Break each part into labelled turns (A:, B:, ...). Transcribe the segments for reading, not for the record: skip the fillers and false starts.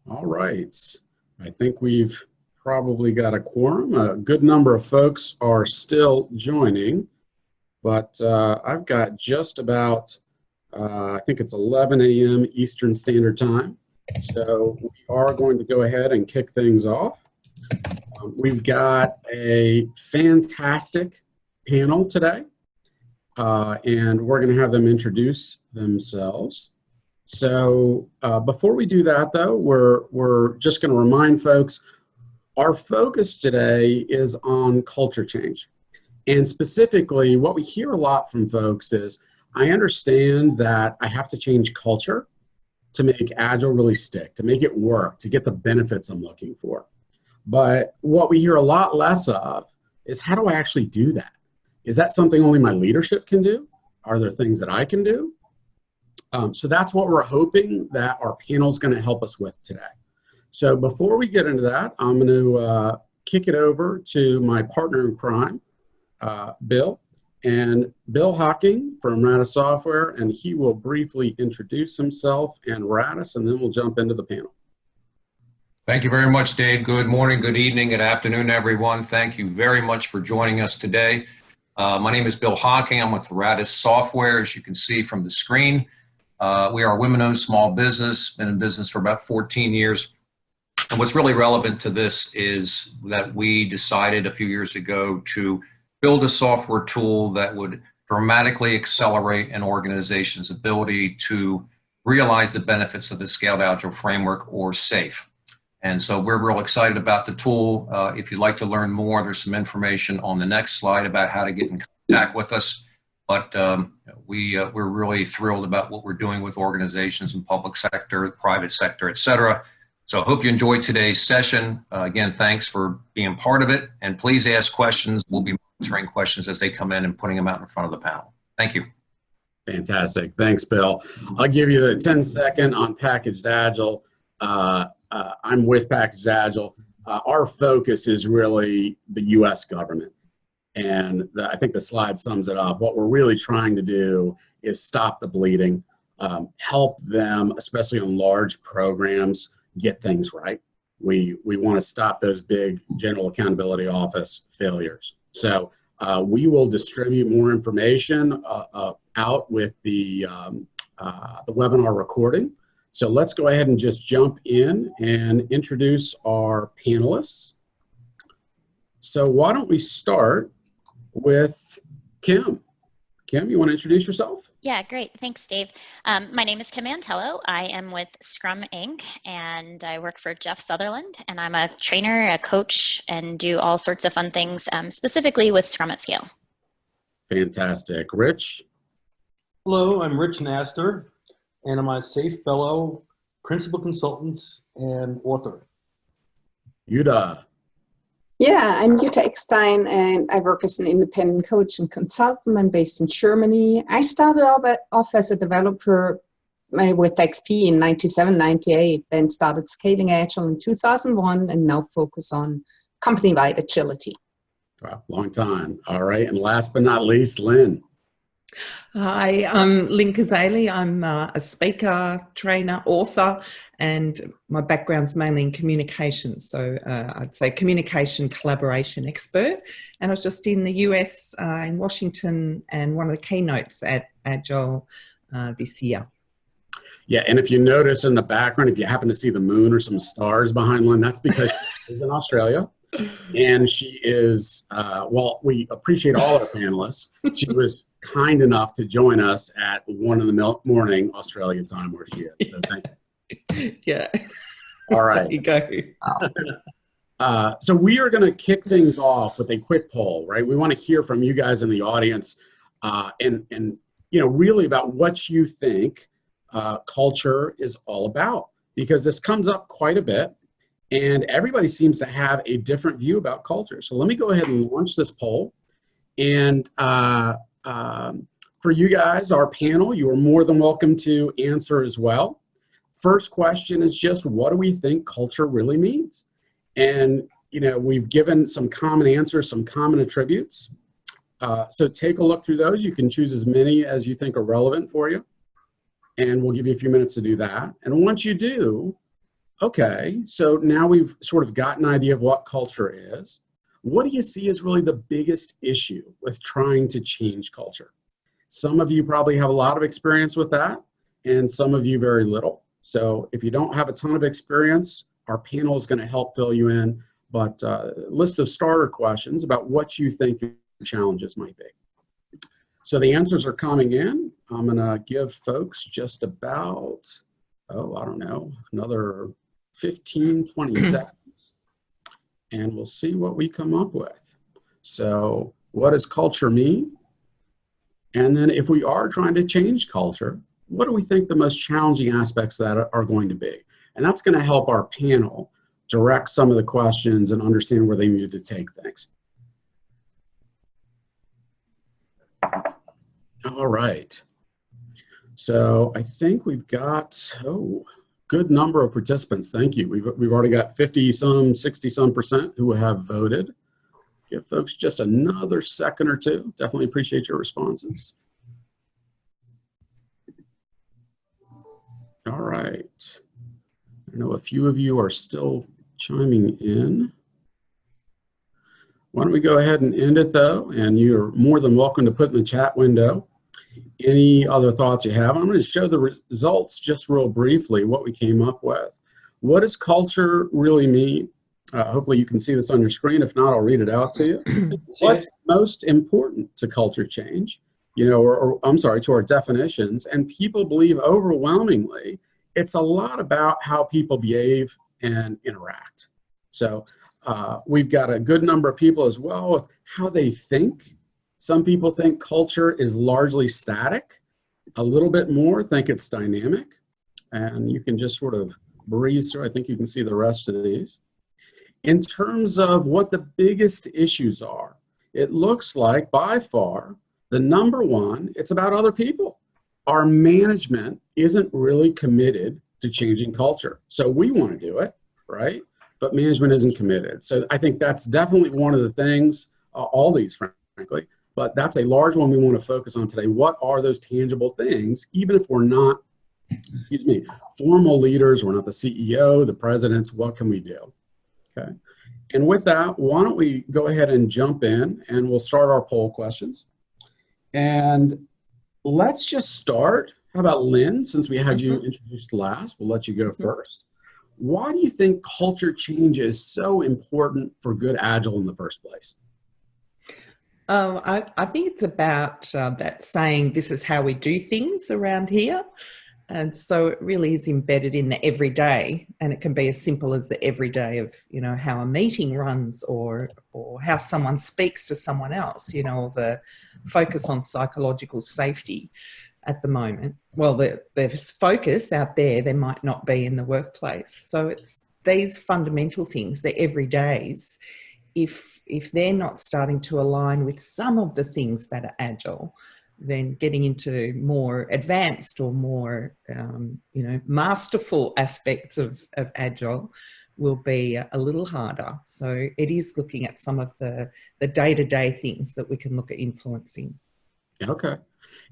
A: All right. I think we've probably got a quorum. A good number of folks are still joining, but I've got just about, I think it's 11 a.m. Eastern Standard Time. So we are going to go ahead and kick things off. We've got a fantastic panel today, and we're going to have them introduce themselves. So before we do that, though, we're just going to remind folks, our focus today is on culture change. And specifically, what we hear a lot from folks is, I understand that I have to change culture to make Agile really stick, to make it work, to get the benefits I'm looking for. But what we hear a lot less of is, how do I actually do that? Is that something only my leadership can do? Are there things that I can do? So that's what we're hoping that our panel is going to help us with today. So before we get into that, I'm going to kick it over to my partner in crime, Bill. And Bill Hocking from Radis Software, and he will briefly introduce himself and Radis, and then we'll jump into the panel.
B: Thank you very much, Dave. Good morning, good evening, good afternoon, everyone. Thank you very much for joining us today. My name is Bill Hocking. I'm with Radis Software, as you can see from the screen. We are a women-owned small business, been in business for about 14 years. And what's really relevant to this is that we decided a few years ago to build a software tool that would dramatically accelerate an organization's ability to realize the benefits of the Scaled Agile Framework, or SAFe. And so we're real excited about the tool. If you'd like to learn more, there's some information on the next slide about how to get in contact with us. But we're really thrilled about what we're doing with organizations in public sector, private sector, et cetera. So I hope you enjoyed today's session. Again, thanks for being part of it. And please ask questions. We'll be monitoring questions as they come in and putting them out in front of the panel. Thank you.
A: Fantastic. Thanks, Bill. I'll give you the 10-second on Packaged Agile. I'm with Packaged Agile. Our focus is really the U.S. government. And I think the slide sums it up. What we're really trying to do is stop the bleeding, help them, especially on large programs, get things right. We want to stop those big General Accountability Office failures. So we will distribute more information out with the webinar recording. So let's go ahead and just jump in and introduce our panelists. So why don't we start with Kim. Kim, you want to introduce yourself?
C: Yeah, great. Thanks, Dave. My name is Kim Mantello. I am with Scrum Inc., and I work for Jeff Sutherland, and I'm a trainer, a coach, and do all sorts of fun things, specifically with Scrum at Scale.
A: Fantastic. Rich?
D: Hello, I'm Rich Naster, and I'm a SAFe Fellow, Principal Consultant, and author.
A: Yuda?
E: Yeah, I'm Jutta Eckstein, and I work as an independent coach and consultant. I'm based in Germany. I started off as a developer with XP in 97, 98, then started scaling Agile in 2001, and now focus on company-wide agility.
A: Wow, long time. All right, and last but not least, Lynn.
F: Hi, I'm Lynn Kazali. I'm a speaker, trainer, author, and my background's mainly in communication. So I'd say communication collaboration expert. And I was just in the US, in Washington, and one of the keynotes at Agile this year.
A: Yeah, and if you notice in the background, if you happen to see the moon or some stars behind Lynn, that's because she's in Australia. And she is, well, we appreciate all our panelists. She was kind enough to join us at 1 in the morning Australia time, where she is. So thank you.
F: Yeah.
A: All right.
F: There you go.
A: So we are going to kick things off with a quick poll, right? We want to hear from you guys in the audience, and you know, really about what you think culture is all about, because this comes up quite a bit. And everybody seems to have a different view about culture. So let me go ahead and launch this poll. And for you guys, our panel, you are more than welcome to answer as well. First question is just, what do we think culture really means? And, you know, we've given some common answers, some common attributes. So take a look through those. You can choose as many as you think are relevant for you. And we'll give you a few minutes to do that. And once you do, Okay, so now we've sort of got an idea of what culture is. What do you see as really the biggest issue with trying to change culture? Some of you probably have a lot of experience with that, and some of you very little. So if you don't have a ton of experience, our panel is going to help fill you in, but a list of starter questions about what you think your challenges might be. So the answers are coming in. I'm going to give folks just about, I don't know, another 15, 20 seconds, and we'll see what we come up with. So what does culture mean? And then if we are trying to change culture, what do we think the most challenging aspects of that are going to be? And that's going to help our panel direct some of the questions and understand where they need to take things. All right. So I think we've got, good number of participants. Thank you. We've already got 50-some, 60-some% who have voted. Give folks just another second or two. Definitely appreciate your responses. All right. I know a few of you are still chiming in. Why don't we go ahead and end it though? And you're more than welcome to put in the chat window any other thoughts you have. I'm going to show the results just real briefly, what we came up with. What does culture really mean? Hopefully you can see this on your screen. If not, I'll read it out to you. What's most important to culture change? You know, or I'm sorry, to our definitions. And people believe overwhelmingly it's a lot about how people behave and interact. So we've got a good number of people as well with how they think. Some people think culture is largely static. A little bit more think it's dynamic. And you can just sort of breeze through. I think you can see the rest of these. In terms of what the biggest issues are, it looks like by far the number one, it's about other people. Our management isn't really committed to changing culture. So we want to do it, right? But management isn't committed. So I think that's definitely one of the things, all these frankly, but that's a large one we want to focus on today. What are those tangible things, even if we're not, formal leaders, we're not the CEO, the presidents, what can we do? Okay. And with that, why don't we go ahead and jump in and we'll start our poll questions. And let's just start. How about Lynn, since we had you introduced last, we'll let you go first. Why do you think culture change is so important for good Agile in the first place?
F: I think it's about that saying, this is how we do things around here. And so it really is embedded in the everyday, and it can be as simple as the everyday of, you know, how a meeting runs or how someone speaks to someone else, you know, the focus on psychological safety at the moment. Well, there's focus out there might not be in the workplace. So it's these fundamental things, the everydays, if they're not starting to align with some of the things that are Agile, then getting into more advanced or more, masterful aspects of Agile will be a little harder. So it is looking at some of the day-to-day things that we can look at influencing.
A: Okay.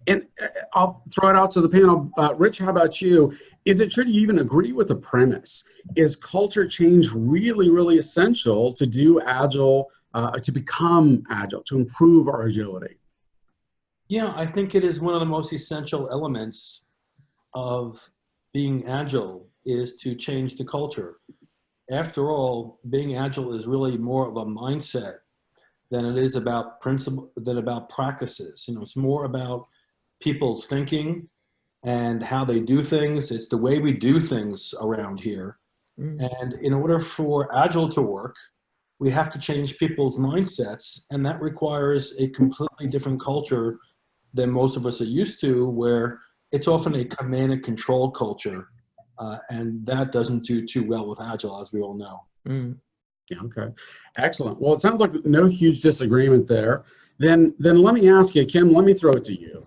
A: And I'll throw it out to the panel. Rich, how about you? Is it true, do you even agree with the premise? Is culture change really, really essential to do Agile, to become Agile, to improve our agility?
D: Yeah, I think it is one of the most essential elements of being Agile is to change the culture. After all, being Agile is really more of a mindset than it is about principle, than about practices. You know, it's more about people's thinking and how they do things. It's the way we do things around here. And in order for Agile to work, we have to change people's mindsets, and that requires a completely different culture than most of us are used to, where it's often a command and control culture, and that doesn't do too well with Agile, as we all know.
A: Yeah, okay, excellent. Well, it sounds like no huge disagreement there. Then let me ask you, Kim, let me throw it to you.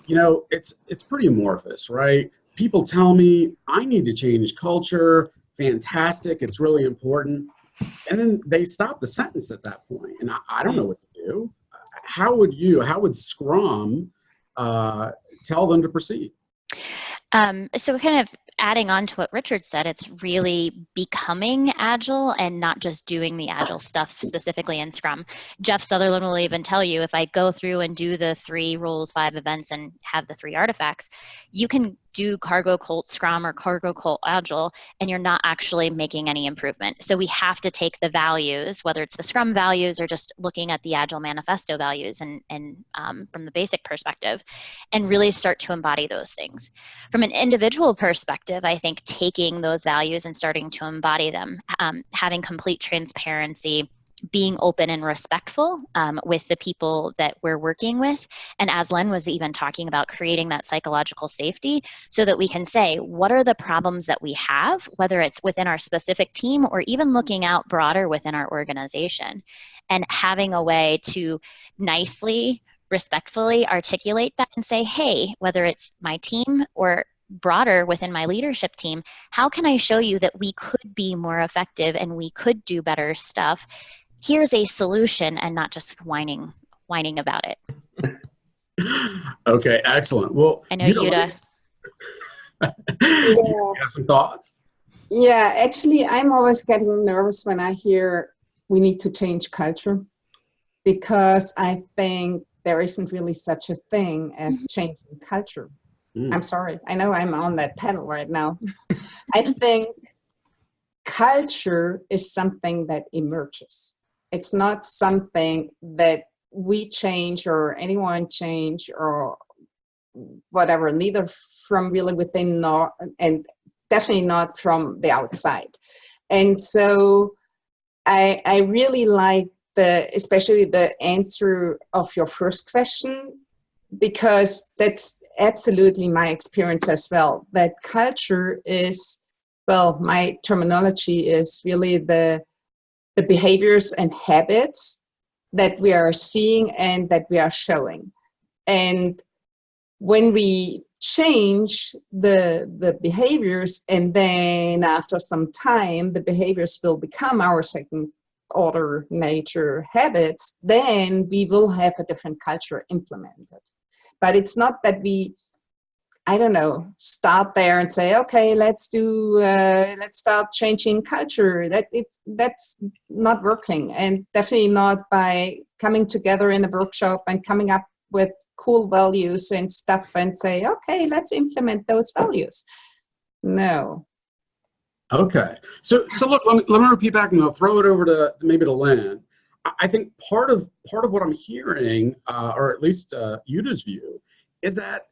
A: You know, it's pretty amorphous, right? People tell me I need to change culture. Fantastic, it's really important. And then they stop the sentence at that point, and I don't know what to do. How would Scrum tell them to proceed?
C: So kind of adding on to what Richard said, it's really becoming Agile and not just doing the Agile stuff specifically in Scrum. Jeff Sutherland will even tell you, if I go through and do the 3 roles, 5 events, and have the 3 artifacts, you can do cargo cult Scrum or cargo cult Agile, and you're not actually making any improvement. So we have to take the values, whether it's the Scrum values or just looking at the Agile manifesto values and from the basic perspective, and really start to embody those things. From an individual perspective, I think taking those values and starting to embody them, having complete transparency, being open and respectful with the people that we're working with. And as Len was even talking about, creating that psychological safety so that we can say, what are the problems that we have, whether it's within our specific team or even looking out broader within our organization, and having a way to nicely, respectfully articulate that and say, hey, whether it's my team or broader within my leadership team, how can I show you that we could be more effective and we could do better stuff? Here's a solution, and not just whining about it.
A: Okay, excellent. Well,
C: I know Yuta.
A: You have some thoughts?
E: Yeah, actually, I'm always getting nervous when I hear we need to change culture, because I think there isn't really such a thing as changing culture. I'm sorry. I know I'm on that panel right now. I think culture is something that emerges. It's not something that we change or anyone change or whatever, neither from really within nor, and definitely not from the outside. And so I really like especially the answer of your first question, because that's absolutely my experience as well, that culture is, well, my terminology is really the behaviors and habits that we are seeing and that we are showing. And when we change the behaviors, and then after some time the behaviors will become our second order nature habits, then we will have a different culture implemented. But it's not that we, I don't know, start there and say, okay, let's start changing culture. That's not working, and definitely not by coming together in a workshop and coming up with cool values and stuff and say, okay, let's implement those values. No.
A: Okay. So look, let me repeat back, and I'll throw it over to maybe to Lynn. I think part of what I'm hearing, or at least Yuta's view, is that,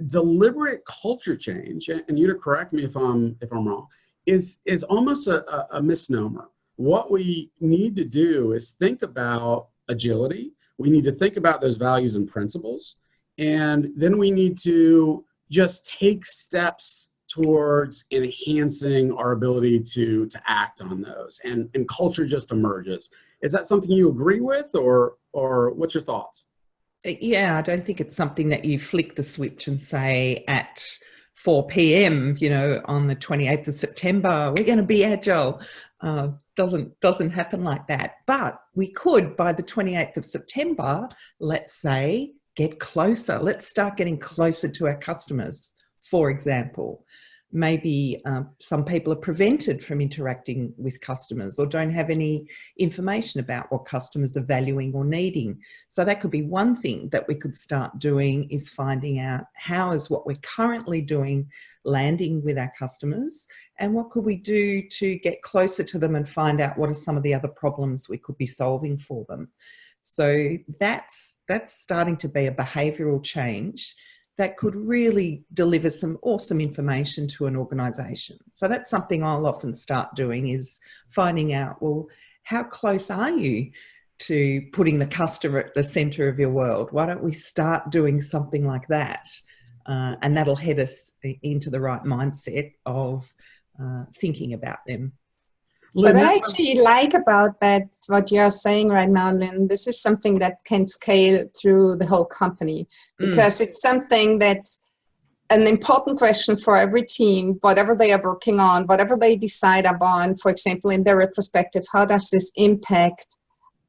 A: deliberate culture change, and Yuta, correct me if I'm wrong, is almost a misnomer. What we need to do is think about agility. We need to think about those values and principles, and then we need to just take steps towards enhancing our ability to act on those, and culture just emerges. Is that something you agree with, or what's your thoughts?
F: Yeah, I don't think it's something that you flick the switch and say at 4 p.m., on the 28th of September, we're going to be agile. Doesn't happen like that. But we could, by the 28th of September, let's say, get closer. Let's start getting closer to our customers, for example. Maybe some people are prevented from interacting with customers or don't have any information about what customers are valuing or needing. So that could be one thing that we could start doing, is finding out how is what we're currently doing landing with our customers, and what could we do to get closer to them and find out what are some of the other problems we could be solving for them. So that's starting to be a behavioural change that could really deliver some awesome information to an organisation. So that's something I'll often start doing, is finding out, well, how close are you to putting the customer at the centre of your world? Why don't we start doing something like that? And that'll head us into the right mindset of thinking about them.
E: What I actually like about that, what you're saying right now, Lynn, this is something that can scale through the whole company, because it's something that's an important question for every team, whatever they are working on, whatever they decide upon. For example, in their retrospective, how does this impact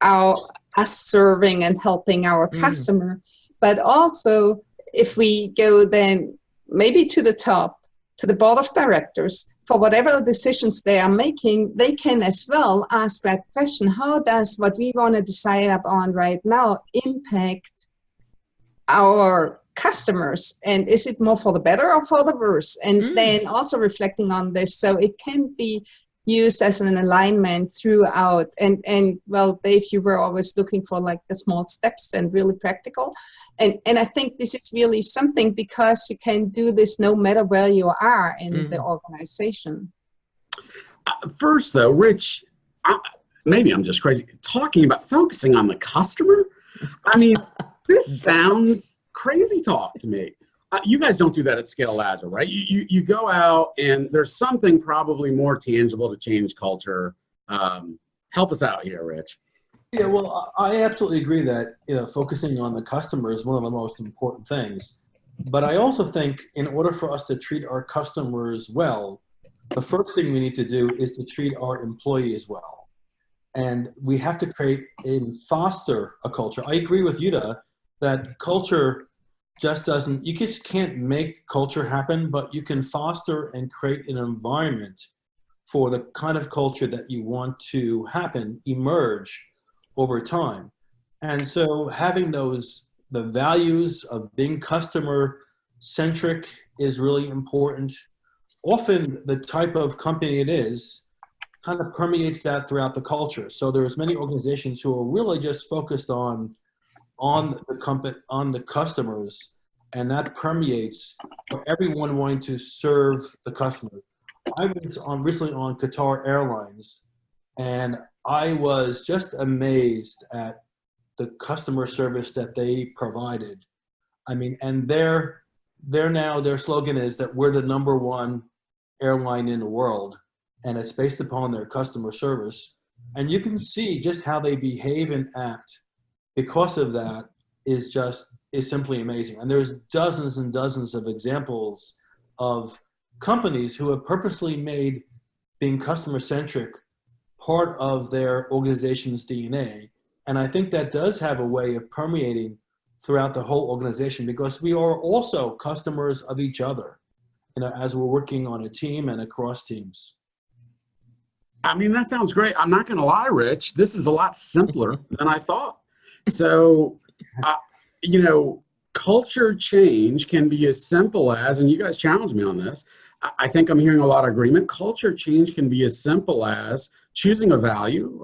E: us serving and helping our customer? But also, if we go then maybe to the top, to the board of directors, for whatever decisions they are making, they can as well ask that question: how does what we want to decide upon right now impact our customers? And is it more for the better or for the worse? And then also reflecting on this, so it can be used as an alignment throughout. And well, Dave, you were always looking for like the small steps and really practical. And I think this is really something, because you can do this no matter where you are in the organization.
A: First though, Rich, maybe I'm just crazy, talking about focusing on the customer. I mean, this sounds crazy talk to me. You guys don't do that at Scale Agile, right? You go out and there's something probably more tangible to change culture. Help us out here, Rich.
D: Yeah, well, I absolutely agree that, you know, focusing on the customer is one of the most important things. But I also think in order for us to treat our customers well, the first thing we need to do is to treat our employees well. And we have to create and foster a culture. I agree with Yuta that culture just doesn't, you just can't make culture happen, but you can foster and create an environment for the kind of culture that you want to happen, emerge over time. And so having the values of being customer centric is really important. Often the type of company it is kind of permeates that throughout the culture. So there's many organizations who are really just focused on the customers, and that permeates for everyone wanting to serve the customer. I was recently on Qatar Airlines, and I was just amazed at the customer service that they provided. I mean, and their slogan is that we're the #1 airline in the world, and it's based upon their customer service. And you can see just how they behave and act because of that is simply amazing. And there's dozens and dozens of examples of companies who have purposely made being customer centric part of their organization's DNA. And I think that does have a way of permeating throughout the whole organization, because we are also customers of each other, you know, as we're working on a team and across teams.
A: I mean, that sounds great. I'm not going to lie, Rich, this is a lot simpler than I thought. So, you know, culture change can be as simple as, and you guys challenged me on this, I think I'm hearing a lot of agreement. Culture change can be as simple as choosing a value,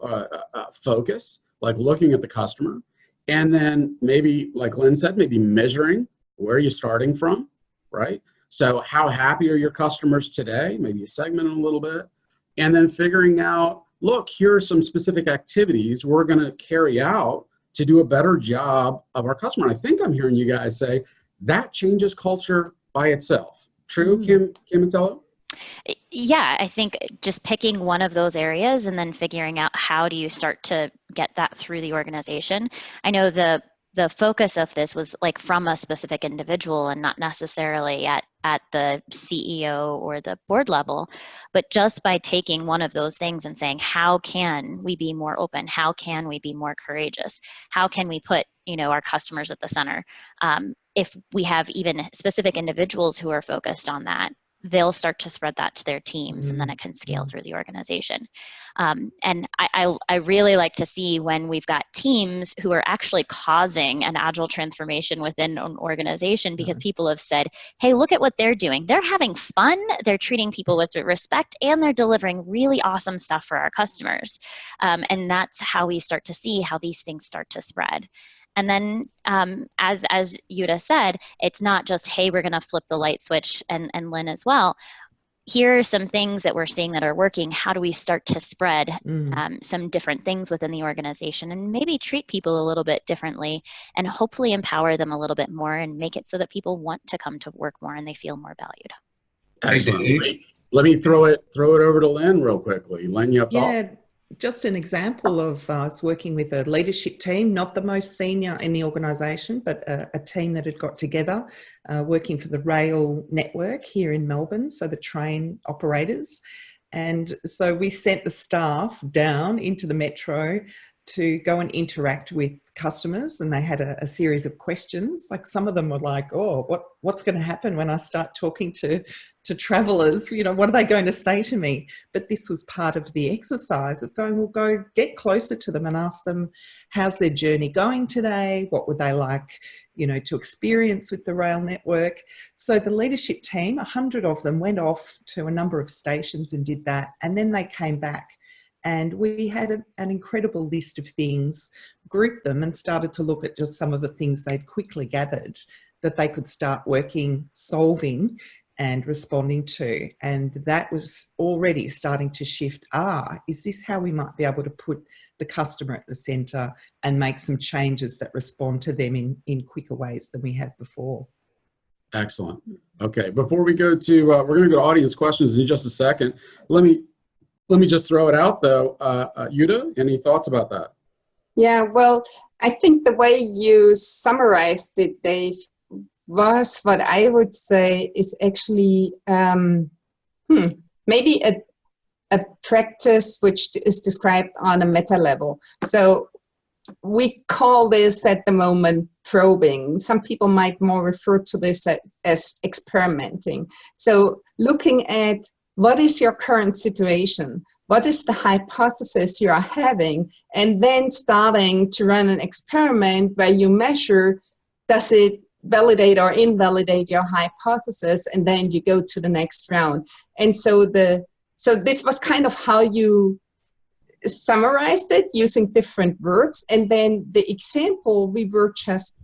A: focus, like looking at the customer, and then maybe, like Lynn said, maybe measuring where you're starting from, right? So how happy are your customers today? Maybe you segment them a little bit, and then figuring out, look, here are some specific activities we're going to carry out to do a better job of our customer. I think I'm hearing you guys say that changes culture by itself. True, Kim and Tello?
C: Yeah, I think just picking one of those areas and then figuring out how do you start to get that through the organization. I know the focus of this was like from a specific individual and not necessarily at the CEO or the board level, but just by taking one of those things and saying, how can we be more open? How can we be more courageous? How can we put, you know, our customers at the center? If we have even specific individuals who are focused on that, they'll start to spread that to their teams, and then it can scale through the organization. And I really like to see when we've got teams who are actually causing an agile transformation within an organization, because people have said, hey, look at what they're doing. They're having fun, they're treating people with respect, and they're delivering really awesome stuff for our customers. And that's how we start to see how these things start to spread. And then, as Yuta said, it's not just, hey, we're going to flip the light switch, and Lynn as well. Here are some things that we're seeing that are working. How do we start to spread some different things within the organization, and maybe treat people a little bit differently, and hopefully empower them a little bit more, and make it so that people want to come to work more and they feel more valued.
A: Excellent. Let me throw it over to Lynn real quickly. Lynn, you have thought?
F: Yeah, just an example of I was working with a leadership team, not the most senior in the organisation, but a team that had got together working for the rail network here in Melbourne, so the train operators. And so we sent the staff down into the metro to go and interact with customers, and they had a series of questions. Like some of them were like, oh, what's going to happen when I start talking to to travelers, you know, what are they going to say to me? But this was part of the exercise of going, well, go get closer to them and ask them, how's their journey going today? What would they like, you know, to experience with the rail network? So the leadership team, 100 of them, went off to a number of stations and did that. And then they came back and we had an incredible list of things, grouped them and started to look at just some of the things they'd quickly gathered that they could start working, solving and responding to. And that was already starting to shift. Is this how we might be able to put the customer at the centre and make some changes that respond to them in quicker ways than we have before?
A: Excellent. Okay, before we go to, we're going to go to audience questions in just a second. Let me just throw it out though. Yuta, any thoughts about that?
E: Yeah, well, I think the way you summarized it, Dave, was what I would say is actually maybe a practice which is described on a meta level. So we call this at the moment probing. Some people might more refer to this as experimenting. So looking at what is your current situation? What is the hypothesis you are having? And then starting to run an experiment where you measure, does it validate or invalidate your hypothesis? And then you go to the next round. And so this was kind of how you summarized it using different words. And then the example we were just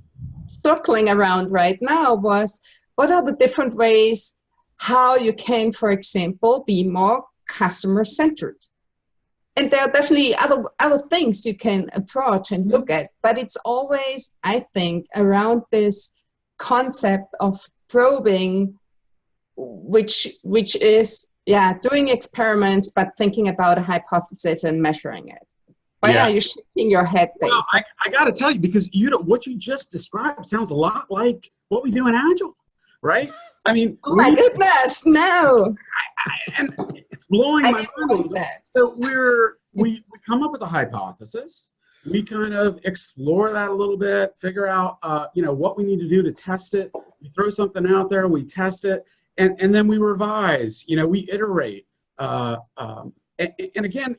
E: circling around right now was, what are the different ways how you can, for example, be more customer-centered? And there are definitely other things you can approach and look at, but it's always, I think, around this concept of probing, which is, doing experiments, but thinking about a hypothesis and measuring it. Why are you shaking your head, Dave?
A: Well, I got to tell you, because what you just described sounds a lot like what we do in Agile, right? I mean,
E: oh my goodness, no.
A: And it's blowing my mind.
E: Like
A: so we come up with a hypothesis. We kind of explore that a little bit, figure out, what we need to do to test it. We throw something out there, we test it, and then we revise. We iterate. And again,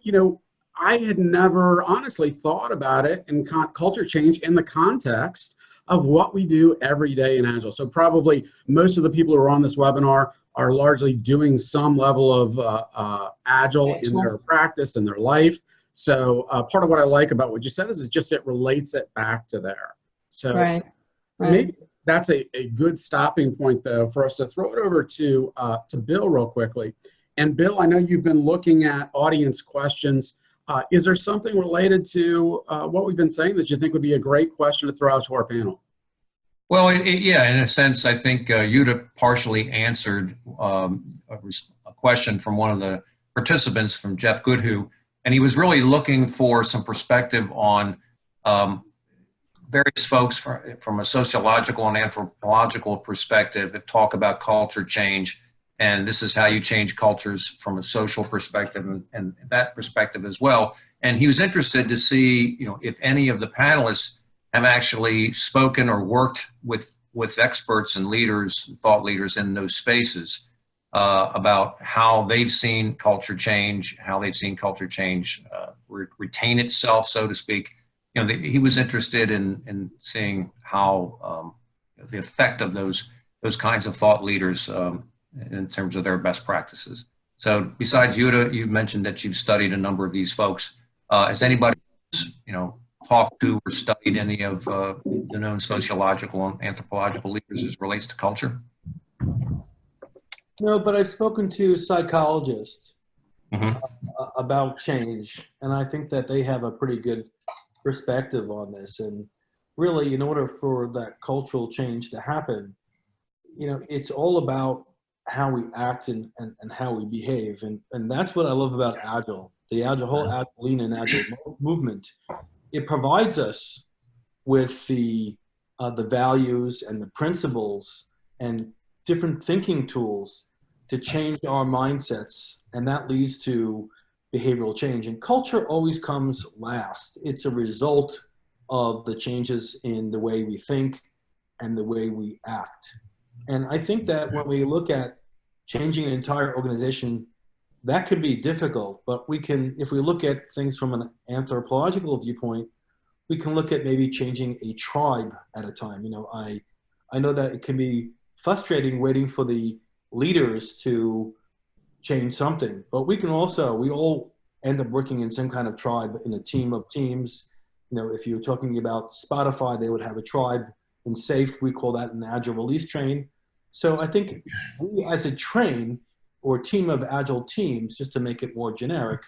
A: I had never honestly thought about it in culture change in the context of what we do every day in Agile. So probably most of the people who are on this webinar are largely doing some level of Agile in their practice and their life. So part of what I like about what you said is just it relates it back to there. So maybe that's a good stopping point, though, for us to throw it over to Bill real quickly. And Bill, I know you've been looking at audience questions. Is there something related to what we've been saying that you think would be a great question to throw out to our panel?
B: Well, yeah, in a sense, I think Yuta partially answered a question from one of the participants, from Jeff Goodhue, and he was really looking for some perspective on various folks from a sociological and anthropological perspective that talk about culture change. And this is how you change cultures from a social perspective and that perspective as well. And he was interested to see, if any of the panelists have actually spoken or worked with experts and leaders, thought leaders in those spaces about how they've seen culture change, retain itself, so to speak. He was interested in seeing how the effect of those kinds of thought leaders in terms of their best practices. So besides Yuta, you mentioned that you've studied a number of these folks. Has anybody, talked to or studied any of the known sociological and anthropological leaders as relates to culture?
D: No, but I've spoken to psychologists about change, and I think that they have a pretty good perspective on this. And really, in order for that cultural change to happen, it's all about how we act and how we behave. And that's what I love about Agile, the whole lean and Agile movement. It provides us with the values and the principles and different thinking tools to change our mindsets, and that leads to behavioral change. And culture always comes last. It's a result of the changes in the way we think and the way we act. And I think that when we look at changing an entire organization, that could be difficult, but we can, if we look at things from an anthropological viewpoint, we can look at maybe changing a tribe at a time. You know, I know that it can be frustrating waiting for the leaders to change something, but we all end up working in some kind of tribe, in a team of teams. You know, if you're talking about Spotify, they would have a tribe. In SAFe, we call that an Agile release train. So I think we as a train or team of Agile teams, just to make it more generic,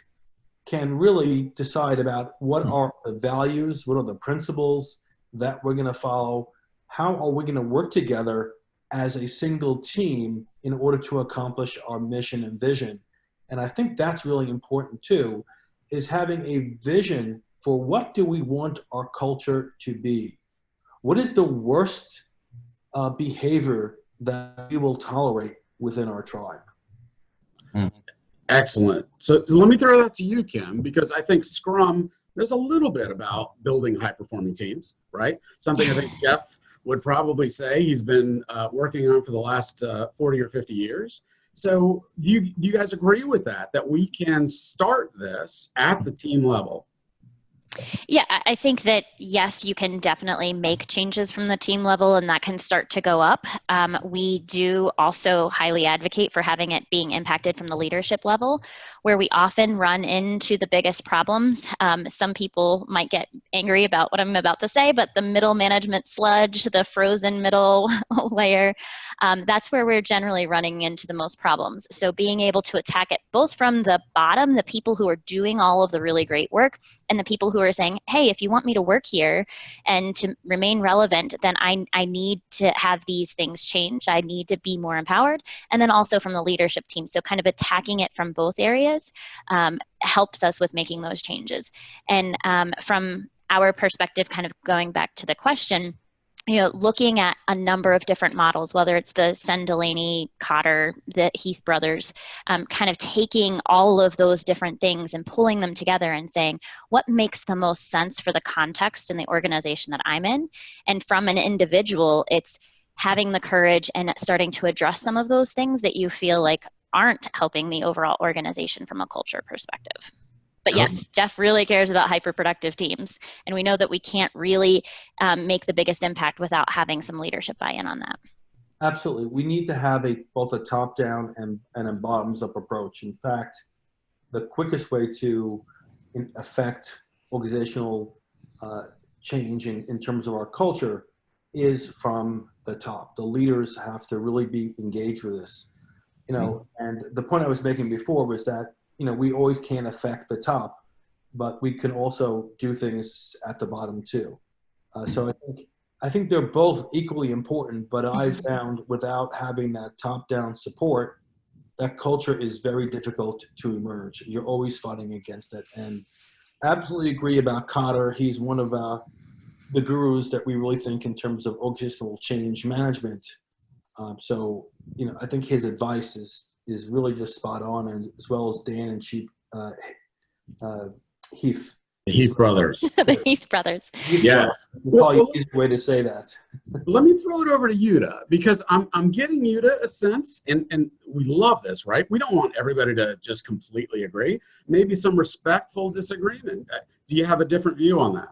D: can really decide about what are the values, what are the principles that we're going to follow, how are we going to work together as a single team in order to accomplish our mission and vision. And I think that's really important too, is having a vision for what do we want our culture to be? What is the worst behavior that we will tolerate within our tribe?
A: Excellent. So let me throw that to you, Kim, because I think Scrum, there's a little bit about building high-performing teams, right? Something I think Jeff would probably say he's been working on for the last 40 or 50 years. So do you guys agree with that we can start this at the team level?
C: Yeah, I think that, yes, you can definitely make changes from the team level and that can start to go up. We do also highly advocate for having it being impacted from the leadership level, where we often run into the biggest problems. Some people might get angry about what I'm about to say, but the middle management sludge, the frozen middle layer, that's where we're generally running into the most problems. So being able to attack it both from the bottom, the people who are doing all of the really great work, and the people who are saying, hey, if you want me to work here and to remain relevant, then I need to have these things change. I need to be more empowered. And then also from the leadership team. So kind of attacking it from both areas helps us with making those changes. And from our perspective, kind of going back to the question, you know, looking at a number of different models, whether it's the Delaney, Cotter, the Heath brothers, kind of taking all of those different things and pulling them together and saying, what makes the most sense for the context and the organization that I'm in? And from an individual, it's having the courage and starting to address some of those things that you feel like aren't helping the overall organization from a culture perspective. But yes, Jeff really cares about hyper-productive teams. And we know that we can't really make the biggest impact without having some leadership buy-in on that.
D: Absolutely. We need to have both a top-down and a bottoms-up approach. In fact, the quickest way to affect organizational change in terms of our culture is from the top. The leaders have to really be engaged with this. You know, and the point I was making before was that, you know, we always can't affect the top, but we can also do things at the bottom too. So I think they're both equally important, but I've found without having that top-down support, that culture is very difficult to emerge. You're always fighting against it. And absolutely agree about Cotter. He's one of the gurus that we really think in terms of organizational change management. So, you know, I think his advice is really just spot on, and as well as Dan and Heath.
A: The Heath brothers.
C: The Heath brothers.
A: Yes.
D: Probably an easy way to say that.
A: Let me throw it over to Yuta, because I'm getting Yuta a sense, and we love this, right? We don't want everybody to just completely agree. Maybe some respectful disagreement. Do you have a different view on that?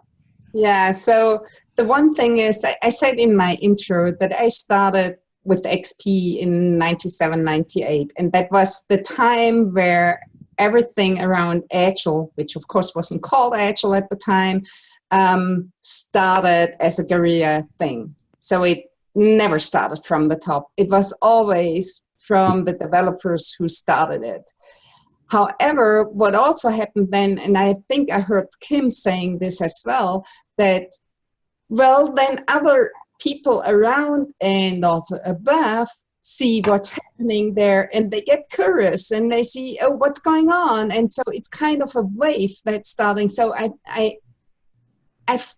E: Yeah, so the one thing is, I said in my intro that I started with XP in 97, 98. And that was the time where everything around Agile, which of course wasn't called Agile at the time, started as a guerrilla thing. So it never started from the top. It was always from the developers who started it. However, what also happened then, and I think I heard Kim saying this as well, that, well, then other people around and also above see what's happening there, and they get curious and they see, oh, what's going on? And so it's kind of a wave that's starting. So I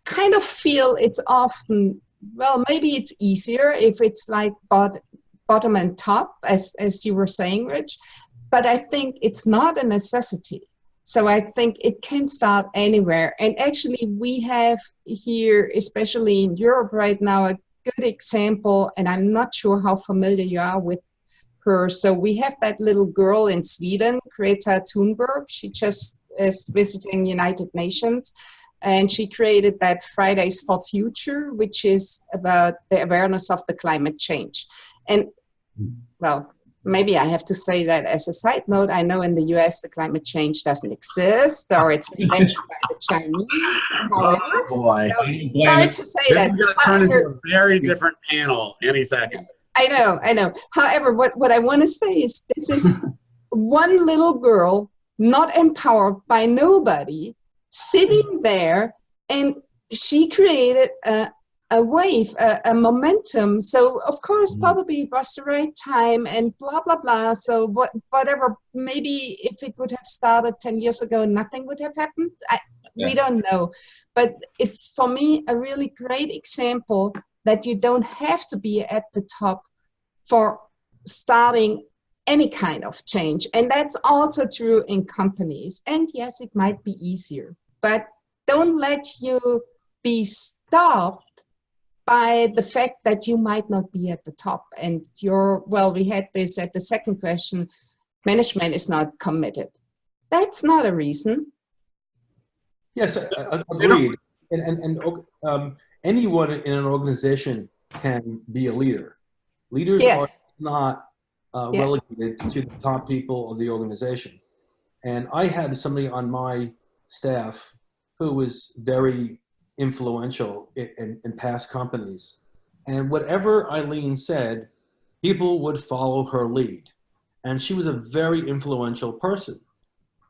E: kind of feel it's often, well, maybe it's easier if it's like bottom and top, as you were saying, Rich, but I think it's not a necessity. So I think it can start anywhere. And actually we have here, especially in Europe right now, a good example, and I'm not sure how familiar you are with her. So we have that little girl in Sweden, Greta Thunberg. She just is visiting United Nations, and she created that Fridays for Future, which is about the awareness of the climate change. And well, maybe I have to say that as a side note, I know in the US the climate change doesn't exist, or it's invented by the Chinese. However,
A: Oh boy.
E: sorry to say
A: This
E: that.
A: is going to turn into a very different panel any second.
E: I know. However, what I want to say is this is one little girl, not empowered by nobody, sitting there, and she created a wave, a momentum. So of course, probably it was the right time and blah, blah, blah. So whatever, maybe if it would have started 10 years ago, nothing would have happened. We don't know. But it's, for me, a really great example that you don't have to be at the top for starting any kind of change. And that's also true in companies. And yes, it might be easier, but don't let you be stopped by the fact that you might not be at the top. And we had this at the second question, management is not committed. That's not a reason.
D: Yes, agreed. And anyone in an organization can be a leader. Leaders are not relegated to the top people of the organization. And I had somebody on my staff who was very influential in past companies. And whatever Eileen said, people would follow her lead. And she was a very influential person.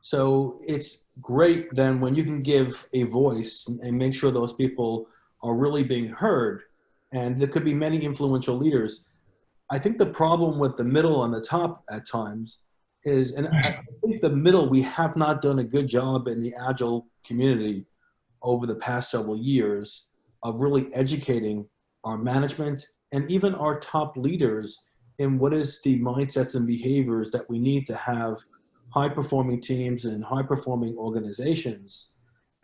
D: So it's great then when you can give a voice and make sure those people are really being heard. And there could be many influential leaders. I think the problem with the middle and the top at times is, and I think the middle, we have not done a good job in the Agile community over the past several years of really educating our management and even our top leaders in what is the mindsets and behaviors that we need to have high-performing teams and high-performing organizations.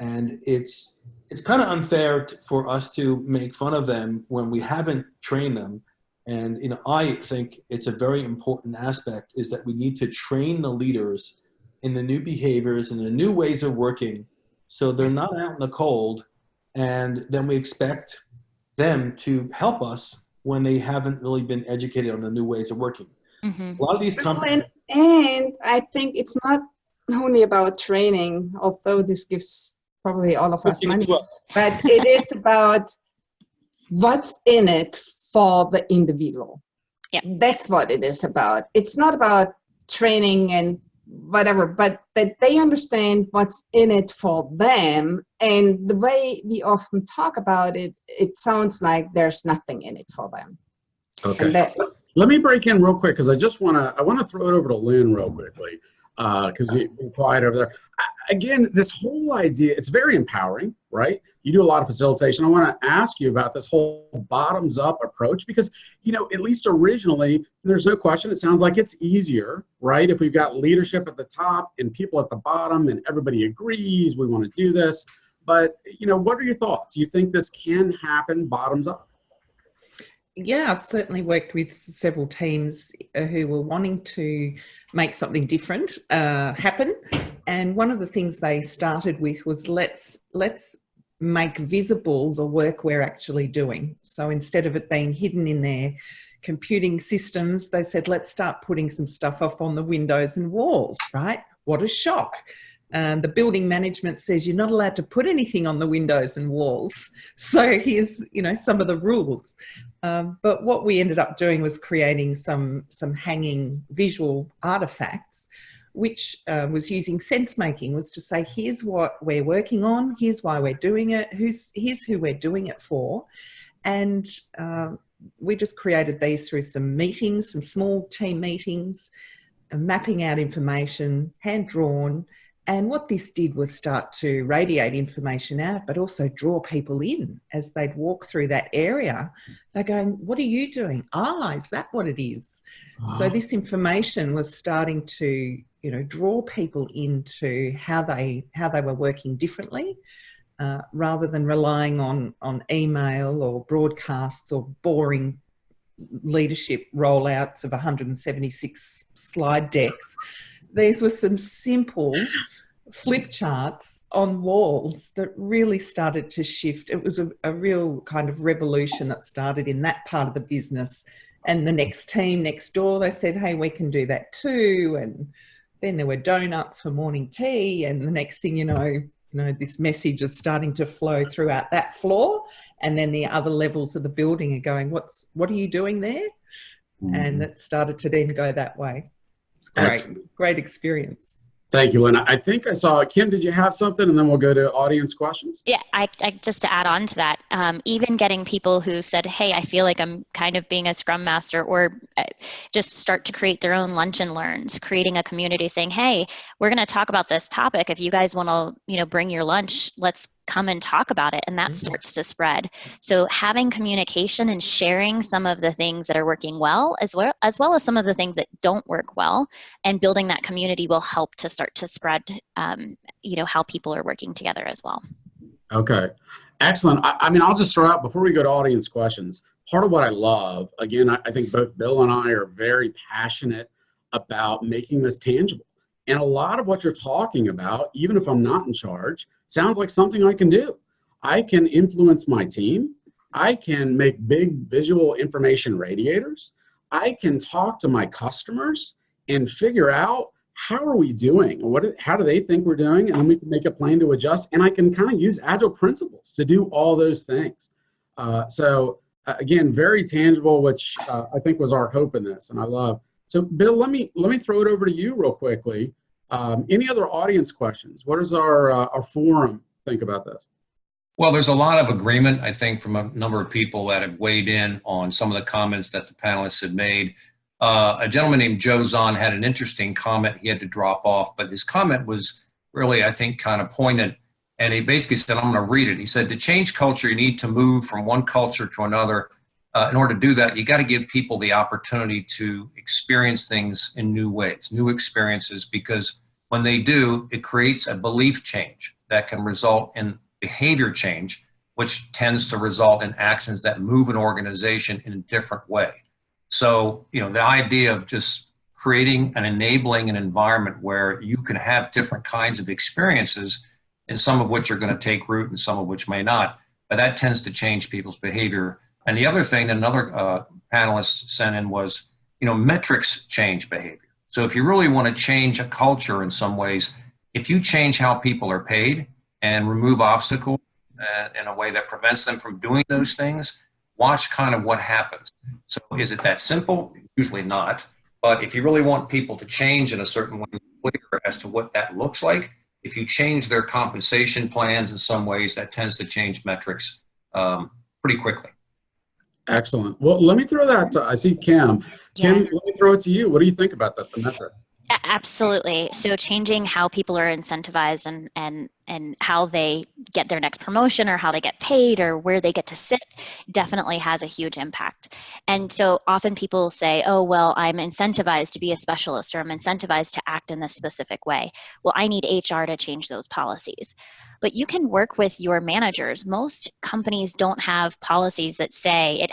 D: And it's kind of unfair for us to make fun of them when we haven't trained them. And I think it's a very important aspect is that we need to train the leaders in the new behaviors and the new ways of working, so they're not out in the cold, and then we expect them to help us when they haven't really been educated on the new ways of working. A lot of these companies.
E: And I think it's not only about training, although this gives probably all of us money, but it is about what's in it for the individual.
C: Yeah.
E: That's what it is about. It's not about training and whatever, but that they understand what's in it for them. And the way we often talk about it, it sounds like there's nothing in it for them.
A: Okay. Let me break in real quick because I want to throw it over to Lynn real quickly because you've been quiet over there. Again, this whole idea, it's very empowering, right? You do a lot of facilitation. I want to ask you about this whole bottoms-up approach because, at least originally, there's no question, it sounds like it's easier, right? If we've got leadership at the top and people at the bottom and everybody agrees we want to do this. But, what are your thoughts? Do you think this can happen bottoms up?
F: Yeah, I've certainly worked with several teams who were wanting to make something different happen. And one of the things they started with was let's make visible the work we're actually doing. So instead of it being hidden in their computing systems, they said, let's start putting some stuff up on the windows and walls, right? What a shock. The building management says you're not allowed to put anything on the windows and walls. So here's, some of the rules. But what we ended up doing was creating some hanging visual artifacts, which was using sense making, was to say, here's what we're working on, here's why we're doing it, here's who we're doing it for. And we just created these through some meetings, some small team meetings, mapping out information, hand-drawn. And what this did was start to radiate information out, but also draw people in as they'd walk through that area. They're going, what are you doing? Ah, is that what it is? So this information was starting to, draw people into how they were working differently, rather than relying on email or broadcasts or boring leadership rollouts of 176 slide decks. These were some simple flip charts on walls that really started to shift. It was a real kind of revolution that started in that part of the business. And the next team next door, they said, hey, we can do that too. And then there were donuts for morning tea. And the next thing you know, this message is starting to flow throughout that floor. And then the other levels of the building are going, what are you doing there? Mm-hmm. And it started to then go that way. It's great. Excellent. Great experience.
A: Thank you, Lynn. I think I saw, Kim, did you have something? And then we'll go to audience questions.
C: Yeah, I just to add on to that, even getting people who said, hey, I feel like I'm kind of being a Scrum Master, or just start to create their own lunch and learns, creating a community saying, hey, we're going to talk about this topic. If you guys want to, bring your lunch, let's come and talk about it. And that starts to spread. So having communication and sharing some of the things that are working well as well as some of the things that don't work well, and building that community will help to start to spread, how people are working together as well.
A: Okay, excellent. I'll just throw out, before we go to audience questions, part of what I love, again, I think both Bill and I are very passionate about making this tangible. And a lot of what you're talking about, even if I'm not in charge, sounds like something I can do. I can influence my team. I can make big visual information radiators. I can talk to my customers and figure out how are we doing? How do they think we're doing? And then we can make a plan to adjust. And I can kind of use Agile principles to do all those things. Again, very tangible, which I think was our hope in this, and I love. So Bill, let me throw it over to you real quickly. Any other audience questions? What does our forum think about this?
B: Well, there's a lot of agreement, I think, from a number of people that have weighed in on some of the comments that the panelists had made. A gentleman named Joe Zahn had an interesting comment. He had to drop off, but his comment was really, I think, kind of poignant. And he basically said, I'm going to read it. He said, to change culture, you need to move from one culture to another. In order to do that, you got to give people the opportunity to experience things in new ways, new experiences, because when they do, it creates a belief change that can result in behavior change, which tends to result in actions that move an organization in a different way. So, the idea of just creating and enabling an environment where you can have different kinds of experiences, and some of which are going to take root and some of which may not, but that tends to change people's behavior. And the other thing that another panelist sent in was, metrics change behavior. So if you really want to change a culture in some ways, if you change how people are paid and remove obstacles in a way that prevents them from doing those things, watch kind of what happens. So is it that simple? Usually not. But if you really want people to change in a certain way, clear as to what that looks like, if you change their compensation plans in some ways, that tends to change metrics pretty quickly.
A: Excellent. Well, let me throw that to, I see Kim. Kim, let me throw it to you. What do you think about that, the metric?
C: Absolutely. So changing how people are incentivized and how they get their next promotion, or how they get paid, or where they get to sit, definitely has a huge impact. And so often people say, oh, well, I'm incentivized to be a specialist, or I'm incentivized to act in this specific way. Well, I need HR to change those policies. But you can work with your managers. Most companies don't have policies that say it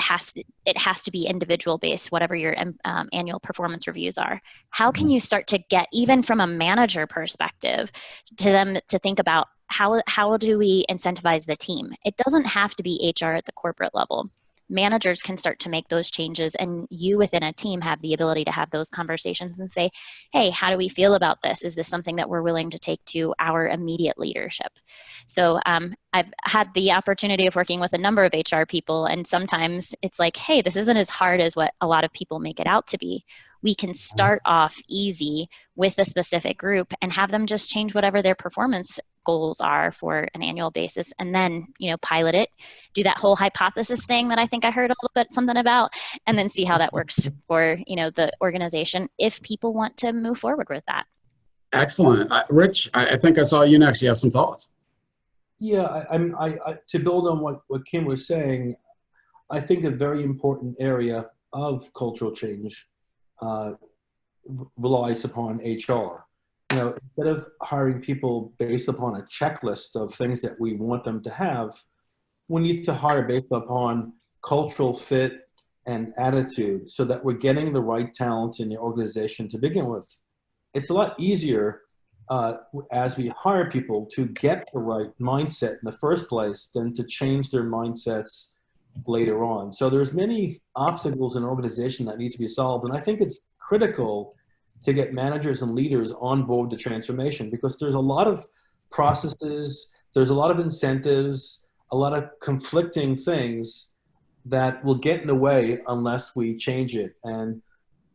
C: has to be individual based, whatever your annual performance reviews are. How can you start to get, even from a manager perspective, to them to think about how do we incentivize the team? It doesn't have to be HR at the corporate level. Managers can start to make those changes, and you within a team have the ability to have those conversations and say, hey, how do we feel about this? Is this something that we're willing to take to our immediate leadership? So I've had the opportunity of working with a number of HR people, and sometimes it's like, hey, this isn't as hard as what a lot of people make it out to be. We can start off easy with a specific group and have them just change whatever their performance goals are for an annual basis, and then, pilot it, do that whole hypothesis thing that I think I heard a little bit something about, and then see how that works for, the organization if people want to move forward with that.
A: Excellent. Rich, I think I saw you next. You have some thoughts?
D: Yeah, I to build on what Kim was saying, I think a very important area of cultural change relies upon HR. Instead of hiring people based upon a checklist of things that we want them to have, we need to hire based upon cultural fit and attitude so that we're getting the right talent in the organization to begin with. It's a lot easier as we hire people to get the right mindset in the first place than to change their mindsets later on. So there's many obstacles in an organization that needs to be solved. And I think it's critical to get managers and leaders on board the transformation, because there's a lot of processes, there's a lot of incentives, a lot of conflicting things that will get in the way unless we change it. And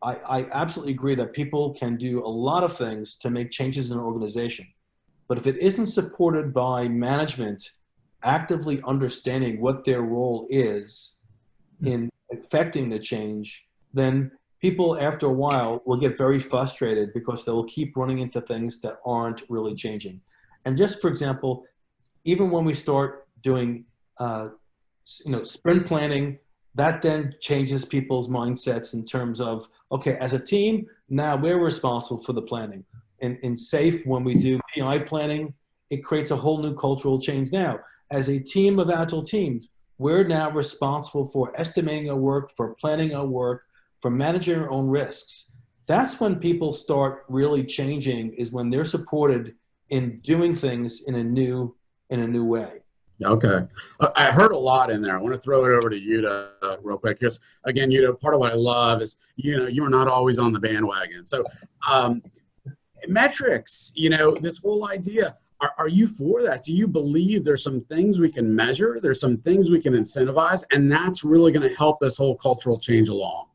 D: I absolutely agree that people can do a lot of things to make changes in an organization. But if it isn't supported by management actively understanding what their role is in affecting the change, then people after a while will get very frustrated because they'll keep running into things that aren't really changing. And just for example, even when we start doing sprint planning, that then changes people's mindsets in terms of, okay, as a team, now we're responsible for the planning. In SAFE, when we do PI planning, it creates a whole new cultural change now. As a team of Agile teams, we're now responsible for estimating our work, for planning our work, for managing our own risks. That's when people start really changing, is when they're supported in doing things in a new way.
A: Okay. I heard a lot in there. I want to throw it over to Yuta real quick, because again, Yuta, part of what I love is, you are not always on the bandwagon. So metrics, this whole idea, are you for that? Do you believe there's some things we can measure? There's some things we can incentivize, and that's really going to help this whole cultural change along?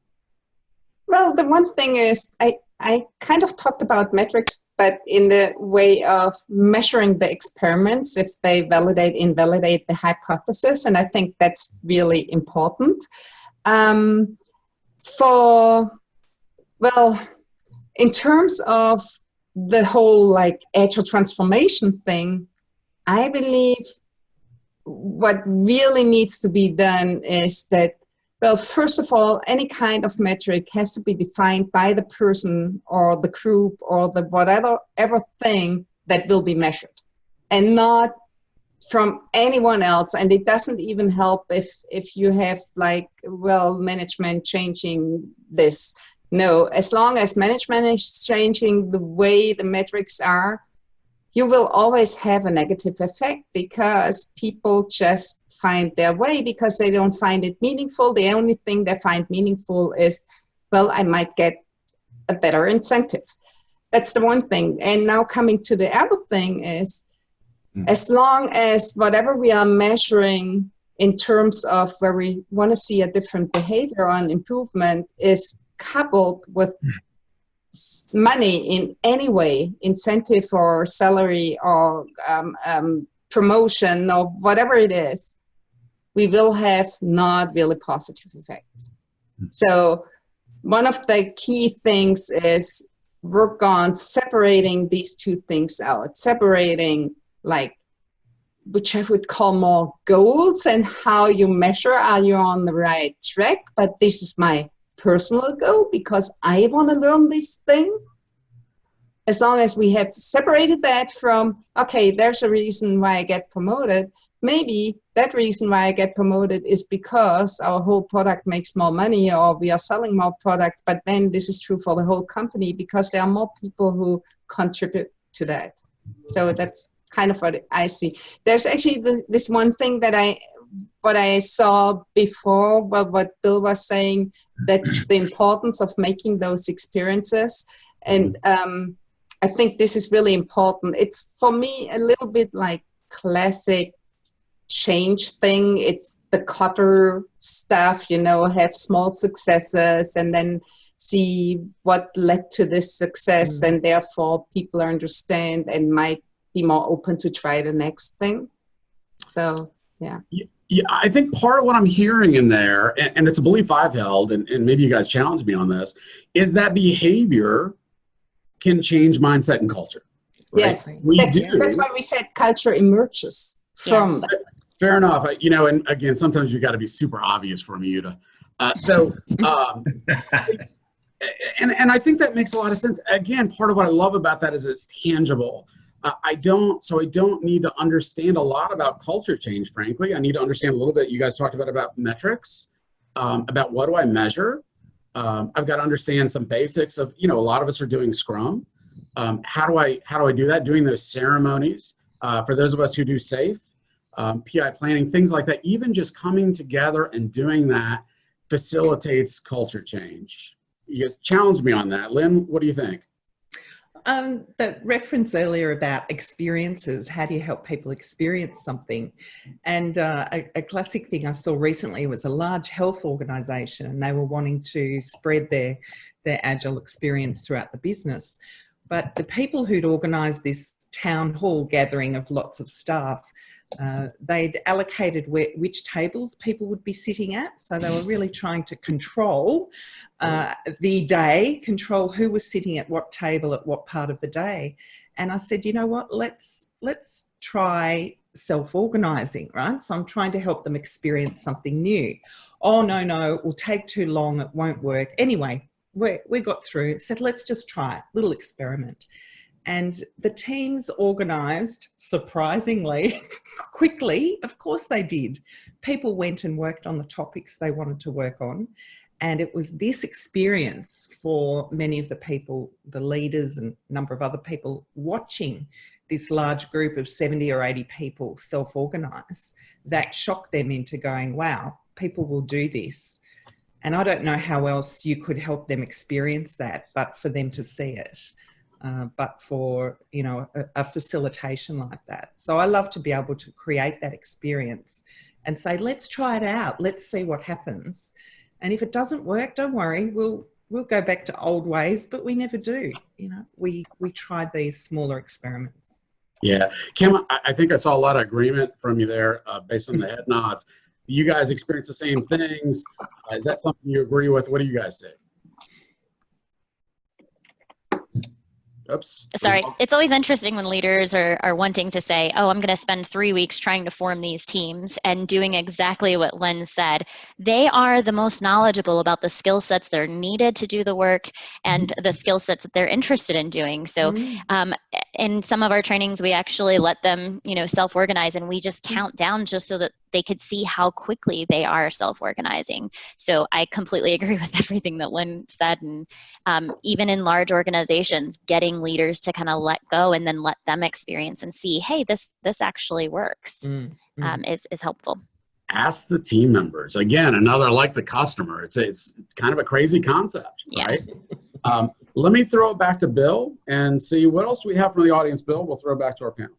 E: Well, the one thing is, I kind of talked about metrics, but in the way of measuring the experiments, if they validate, invalidate the hypothesis, and I think that's really important. In terms of the whole Agile transformation thing, I believe what really needs to be done is that, well, first of all, any kind of metric has to be defined by the person or the group or the whatever thing that will be measured, and not from anyone else. And it doesn't even help if you have management changing this. No, as long as management is changing the way the metrics are, you will always have a negative effect, because people just find their way because they don't find it meaningful. The only thing they find meaningful is, well, I might get a better incentive. That's the one thing. And now coming to the other thing is, as long as whatever we are measuring in terms of where we want to see a different behavior on improvement is coupled with money in any way, incentive or salary or promotion or whatever it is, we will have not really positive effects. So one of the key things is work on separating these two things out, separating which I would call more goals and how you measure, are you on the right track? But this is my personal goal because I want to learn this thing. As long as we have separated that from, okay, there's a reason why I get promoted. Maybe that reason why I get promoted is because our whole product makes more money or we are selling more products. But then this is true for the whole company because there are more people who contribute to that. So that's kind of what I see. There's actually this one thing that what I saw before, well, what Bill was saying, that's the importance of making those experiences. And I think this is really important. It's, for me, a little bit like classic change thing. It's the Kotter stuff, have small successes and then see what led to this success, and therefore people understand and might be more open to try the next thing. So, yeah.
A: Yeah, I think part of what I'm hearing in there, and it's a belief I've held, and maybe you guys challenge me on this, is that behavior can change mindset and culture. Right?
E: Yes, that's why we said culture emerges from that.
A: Fair enough. And again, sometimes you got to be super obvious for me, Yuta. And I think that makes a lot of sense. Again, part of what I love about that is it's tangible. I don't need to understand a lot about culture change, frankly. I need to understand a little bit. You guys talked about metrics. about what do I measure. I've got to understand some basics of, a lot of us are doing Scrum. How do I do that? Doing those ceremonies for those of us who do SAFe, PI planning, things like that. Even just coming together and doing that facilitates culture change. You challenged me on that. Lynn, what do you think?
F: The reference earlier about experiences, how do you help people experience something? And a classic thing I saw recently was a large health organisation, and they were wanting to spread their Agile experience throughout the business. But the people who'd organised this town hall gathering of lots of staff, they'd allocated which tables people would be sitting at. So they were really trying to control the day, control who was sitting at what table at what part of the day. And I said, you know what, let's try self-organising, right? So I'm trying to help them experience something new. Oh, no, it will take too long, it won't work. Anyway, we got through, said, let's just try it, little experiment. And the teams organised, surprisingly, quickly. Of course they did. People went and worked on the topics they wanted to work on. And it was this experience for many of the people, the leaders and a number of other people watching this large group of 70 or 80 people self-organise that shocked them into going, wow, people will do this. And I don't know how else you could help them experience that, but for them to see it. But for, a facilitation like that. So I love to be able to create that experience and say, let's try it out. Let's see what happens. And if it doesn't work, don't worry, we'll go back to old ways, but we never do. We tried these smaller experiments.
A: Yeah. Kim, I think I saw a lot of agreement from you there based on the head nods. You guys experience the same things. Is that something you agree with? What do you guys say? Oops.
C: Sorry. It's always interesting when leaders are wanting to say, oh, I'm going to spend 3 weeks trying to form these teams and doing exactly what Lynn said. They are the most knowledgeable about the skill sets that are needed to do the work and the skill sets that they're interested in doing. So in some of our trainings, we actually let them, self-organize, and we just count down just so that they could see how quickly they are self-organizing. So I completely agree with everything that Lynn said. And even in large organizations, getting leaders to kind of let go and then let them experience and see, hey, this actually works is helpful.
A: Ask the team members. Again, another like the customer. It's kind of a crazy concept, right? Let me throw it back to Bill and see what else we have from the audience. Bill, we'll throw it back to our panel.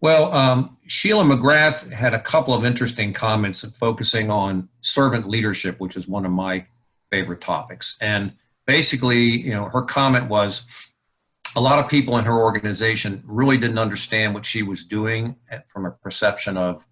B: Well, Sheila McGrath had a couple of interesting comments focusing on servant leadership, which is one of my favorite topics. And basically, her comment was a lot of people in her organization really didn't understand what she was doing from a perception of,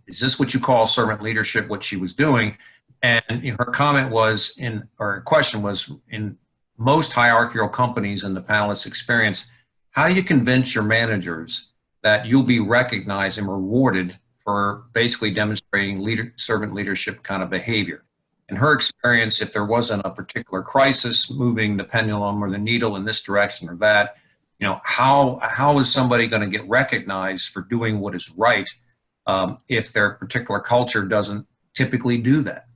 B: is this what you call servant leadership, what she was doing? And her comment was, or question was, in most hierarchical companies in the panelists' experience, how do you convince your managers that you'll be recognized and rewarded for basically demonstrating servant leadership kind of behavior? In her experience, if there wasn't a particular crisis moving the pendulum or the needle in this direction or that, how is somebody going to get recognized for doing what is right if their particular culture doesn't typically do that?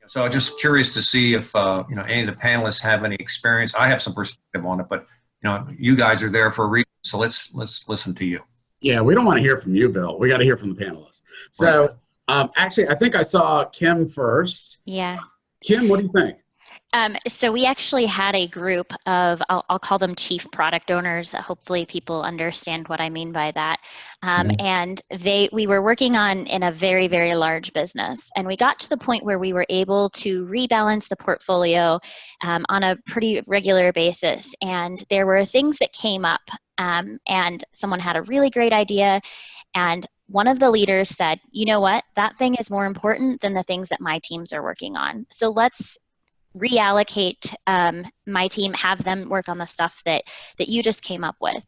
B: So I'm just curious to see if any of the panelists have any experience. I have some perspective on it, but you guys are there for a reason, so let's listen to you.
A: Yeah, we don't want to hear from you, Bill. We got to hear from the panelists. So actually, I think I saw Kim first.
C: Yeah.
A: Kim, what do you think?
C: So we actually had a group of, I'll call them chief product owners. Hopefully people understand what I mean by that. And we were working in a very, very large business. And we got to the point where we were able to rebalance the portfolio on a pretty regular basis. And there were things that came up and someone had a really great idea. And one of the leaders said, you know what, that thing is more important than the things that my teams are working on. So let's reallocate my team, have them work on the stuff that you just came up with.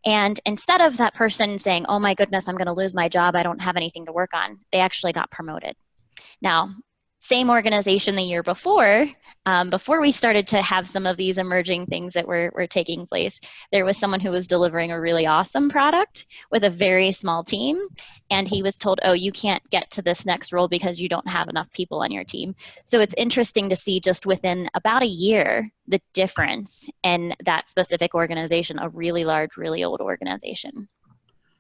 C: And instead of that person saying, oh my goodness, I'm going to lose my job, I don't have anything to work on, they actually got promoted. Now, same organization the year before, before we started to have some of these emerging things that were taking place, there was someone who was delivering a really awesome product with a very small team. And he was told, oh, you can't get to this next role because you don't have enough people on your team. So it's interesting to see just within about a year, the difference in that specific organization, a really large, really old organization.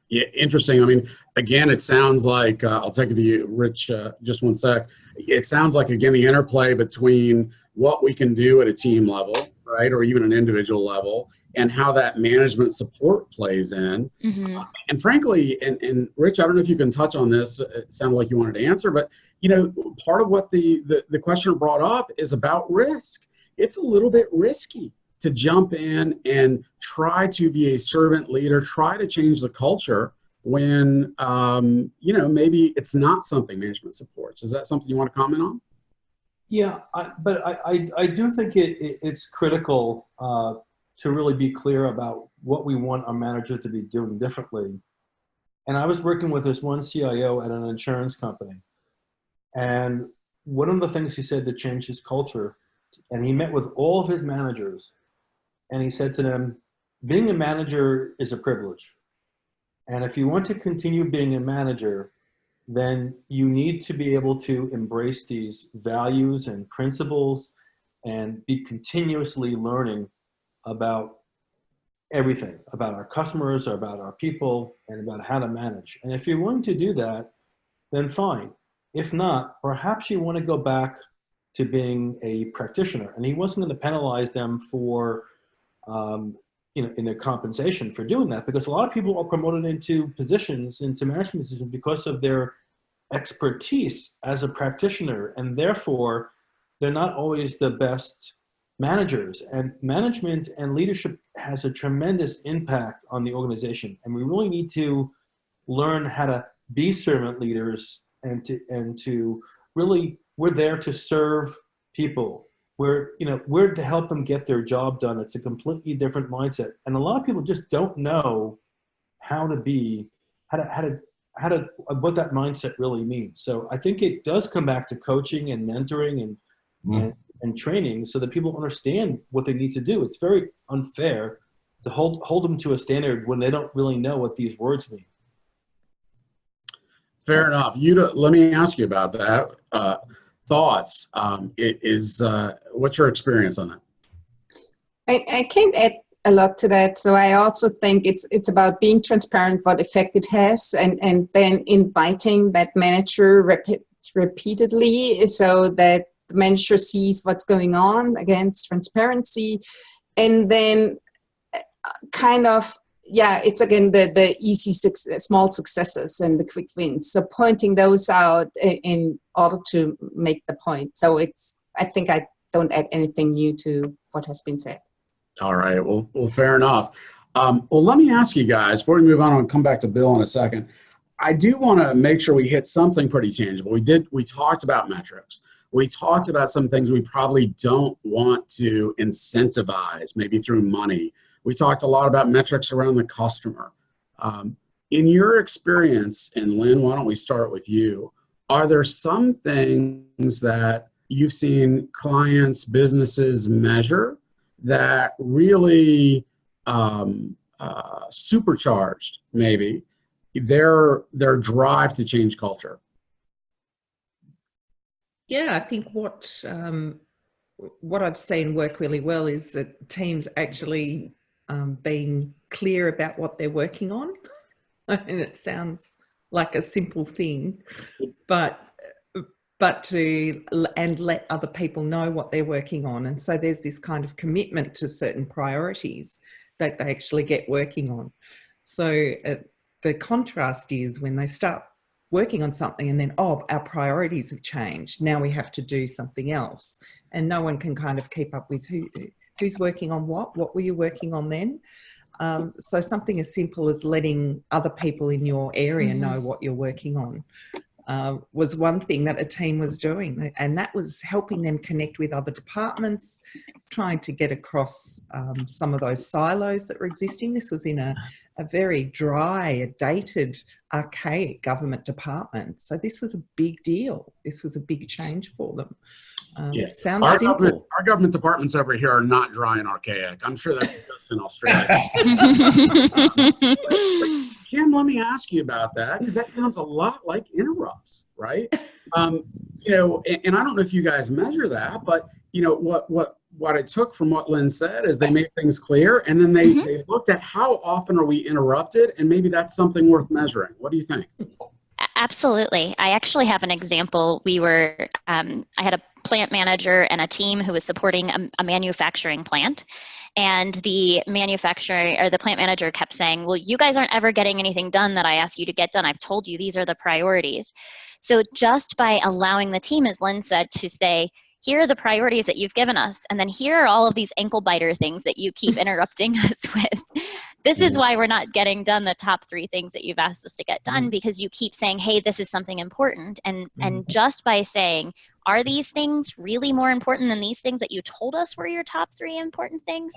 A: Yeah, interesting. I mean, again, it sounds like, I'll take it to you, Rich, just one sec. It sounds like, again, the interplay between what we can do at a team level, right, or even an individual level, and how that management support plays in.
C: Mm-hmm.
A: And frankly, and Rich, I don't know if you can touch on this. It sounded like you wanted to answer, but, you know, part of what the questioner brought up is about risk. It's a little bit risky to jump in and try to be a servant leader, try to change the culture when, you know, maybe it's not something management supports. Is that something you want to comment on?
D: Yeah, but I do think it's critical to really be clear about what we want our managers to be doing differently. And I was working with this one CIO at an insurance company. And one of the things he said to change his culture, and he met with all of his managers, and he said to them, being a manager is a privilege. And if you want to continue being a manager, then you need to be able to embrace these values and principles and be continuously learning about everything, about our customers, or about our people, and about how to manage. And if you're willing to do that, then fine. If not, perhaps you want to go back to being a practitioner. And he wasn't going to penalize them for you know, in their compensation for doing that, because a lot of people are promoted into positions, into management positions, because of their expertise as a practitioner, and therefore they're not always the best managers. And management and leadership has a tremendous impact on the organization, and we really need to learn how to be servant leaders, and to really, we're there to serve people. We're to help them get their job done. It's a completely different mindset. And a lot of people just don't know how to what that mindset really means. So I think it does come back to coaching and mentoring and training, so that people understand what they need to do. It's very unfair to hold them to a standard when they don't really know what these words mean.
A: Fair enough. Let me ask you about that. Thoughts. What's your experience on that?
E: I can't add a lot to that. So I also think it's about being transparent what effect it has, and then inviting that manager repeatedly, so that the manager sees what's going on, against transparency. And then kind of, yeah, it's again the easy small successes and the quick wins. So pointing those out in order to make the point. So I think I don't add anything new to what has been said.
A: All right. Well, fair enough. Well, let me ask you guys, before we move on, I'll come back to Bill in a second. I do want to make sure we hit something pretty tangible. We talked about metrics. We talked about some things we probably don't want to incentivize, maybe through money. We talked a lot about metrics around the customer. In your experience, and Lynn, why don't we start with you? Are there some things that you've seen clients, businesses measure that really supercharged maybe their drive to change culture?
F: Yeah, I think what I've seen work really well is that teams actually being clear about what they're working on. And it sounds like a simple thing, but let other people know what they're working on. And so there's this kind of commitment to certain priorities that they actually get working on. So the contrast is when they start working on something and then, oh, our priorities have changed. Now we have to do something else. And no one can kind of keep up with who's working on what were you working on then? So something as simple as letting other people in your area know what you're working on. was one thing that a team was doing, and that was helping them connect with other departments, trying to get across some of those silos that were existing. This was in a very dry, dated, archaic government department. So this was a big deal. This was a big change for them. Sounds simple.
A: Our government departments over here are not dry and archaic. I'm sure that's just in Australia. Kim, let me ask you about that, because that sounds a lot like interrupts, right? You know, and I don't know if you guys measure that, but you know what I took from what Lynn said is they made things clear, and then they looked at how often are we interrupted, and maybe that's something worth measuring. What do you think?
C: Absolutely. I actually have an example. I had a plant manager and a team who was supporting a manufacturing plant. And the plant manager kept saying, well, you guys aren't ever getting anything done that I asked you to get done. I've told you these are the priorities. So just by allowing the team, as Lynn said, to say, here are the priorities that you've given us, and then here are all of these ankle biter things that you keep interrupting us with. This is why we're not getting done the top 3 things that you've asked us to get done, because you keep saying, hey, this is something important. And just by saying, are these things really more important than these things that you told us were your top 3 important things,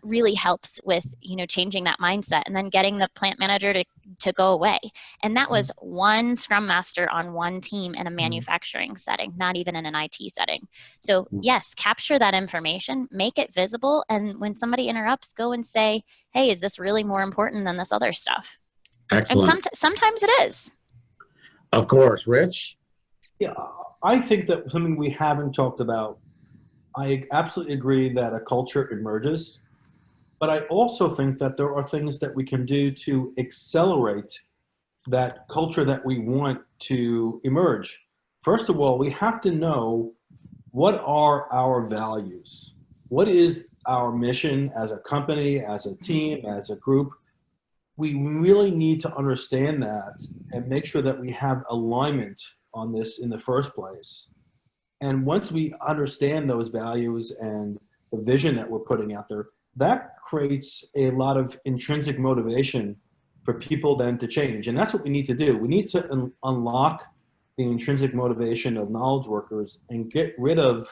C: really helps with, you know, changing that mindset and then getting the plant manager to go away. And that was one Scrum Master on one team in a manufacturing setting, not even in an IT setting. So yes, capture that information, make it visible. And when somebody interrupts, go and say, hey, is this really more important than this other stuff?
A: Excellent.
C: And sometimes it is.
A: Of course. Rich?
D: Yeah, I think that something we haven't talked about, I absolutely agree that a culture emerges, but I also think that there are things that we can do to accelerate that culture that we want to emerge. First of all, we have to know what are our values? What is our mission as a company, as a team, as a group? We really need to understand that and make sure that we have alignment on this in the first place. And once we understand those values and the vision that we're putting out there, that creates a lot of intrinsic motivation for people then to change. And that's what we need to do. We need to unlock the intrinsic motivation of knowledge workers and get rid of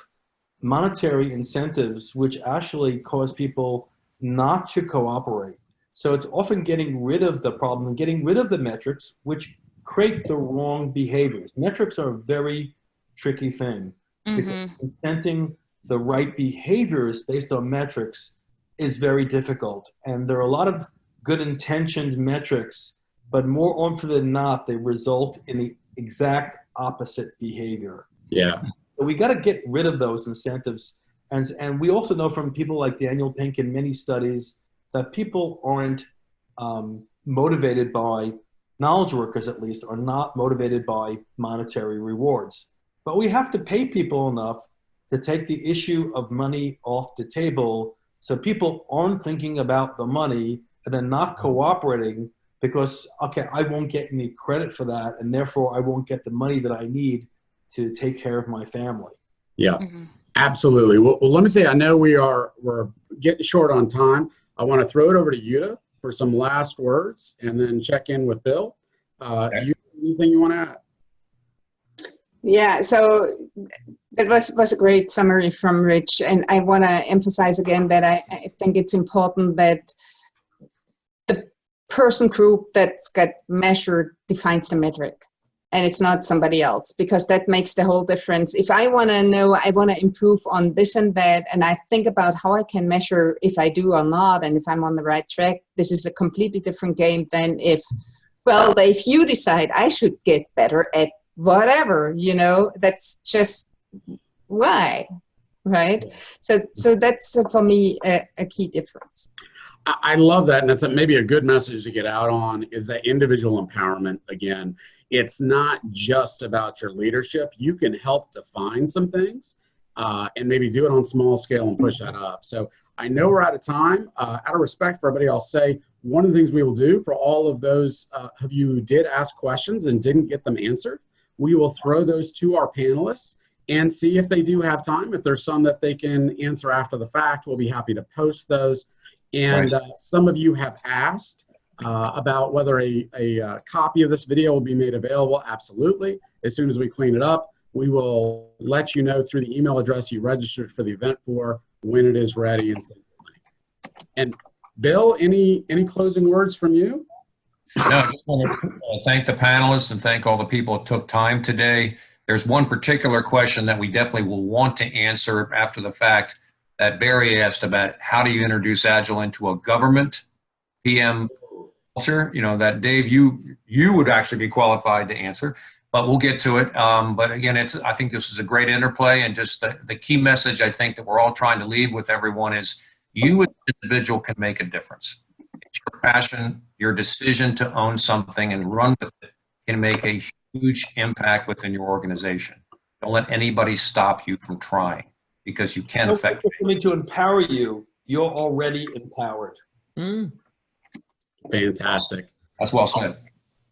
D: monetary incentives, which actually cause people not to cooperate. So it's often getting rid of the problem and getting rid of the metrics, which create the wrong behaviors. Metrics are a very tricky thing. Because incenting the right behaviors based on metrics is very difficult. And there are a lot of good intentioned metrics, but more often than not, they result in the exact opposite behavior.
A: Yeah.
D: So we got to get rid of those incentives. And we also know from people like Daniel Pink in many studies that people aren't motivated by, knowledge workers at least, are not motivated by monetary rewards. But we have to pay people enough to take the issue of money off the table so people aren't thinking about the money and then not cooperating because, okay, I won't get any credit for that, and therefore I won't get the money that I need to take care of my family.
A: Yeah, absolutely. Well, let me say, I know we're getting short on time. I want to throw it over to Yuta for some last words and then check in with Bill. Yuta, anything you want to add?
E: Yeah, so that was a great summary from Rich. And I want to emphasize again that I think it's important that the person group that's got measured defines the metric. And it's not somebody else, because that makes the whole difference. If I want to know, I want to improve on this and that, and I think about how I can measure if I do or not, and if I'm on the right track, this is a completely different game than if you decide I should get better at whatever, you know, that's just why, right? So that's for me a key difference.
A: I love that, and that's maybe a good message to get out on, is that individual empowerment. Again, it's not just about your leadership. You can help define some things and maybe do it on small scale and push that up. So I know we're out of time. Out of respect for everybody, I'll say one of the things we will do for all of those of you who did ask questions and didn't get them answered, we will throw those to our panelists and see if they do have time. If there's some that they can answer after the fact, we'll be happy to post those. And some of you have asked about whether a copy of this video will be made available. Absolutely. As soon as we clean it up, we will let you know through the email address you registered for the event for when it is ready. And Bill, any closing words from you?
B: No, I just want to thank the panelists and thank all the people who took time today. There's one particular question that we definitely will want to answer after the fact that Barry asked about: how do you introduce Agile into a government PM culture? You know, that Dave, you would actually be qualified to answer, but we'll get to it. But again, I think this is a great interplay, and just the key message I think that we're all trying to leave with everyone is you as an individual can make a difference. It's your passion, your decision to own something and run with it can make a huge impact within your organization. Don't let anybody stop you from trying, because you can affect
D: it. Coming to empower you, you're already empowered.
A: Fantastic.
B: That's well said.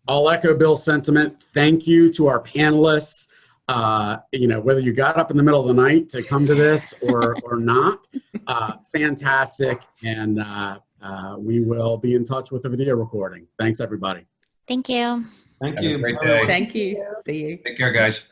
A: I'll echo Bill's sentiment. Thank you to our panelists. You know, whether you got up in the middle of the night to come to this or not, fantastic. And we will be in touch with a video recording. Thanks, everybody.
C: Thank you.
D: Thank
B: Have
D: you.
B: a great day.
F: Thank you. See you.
B: Take care, guys.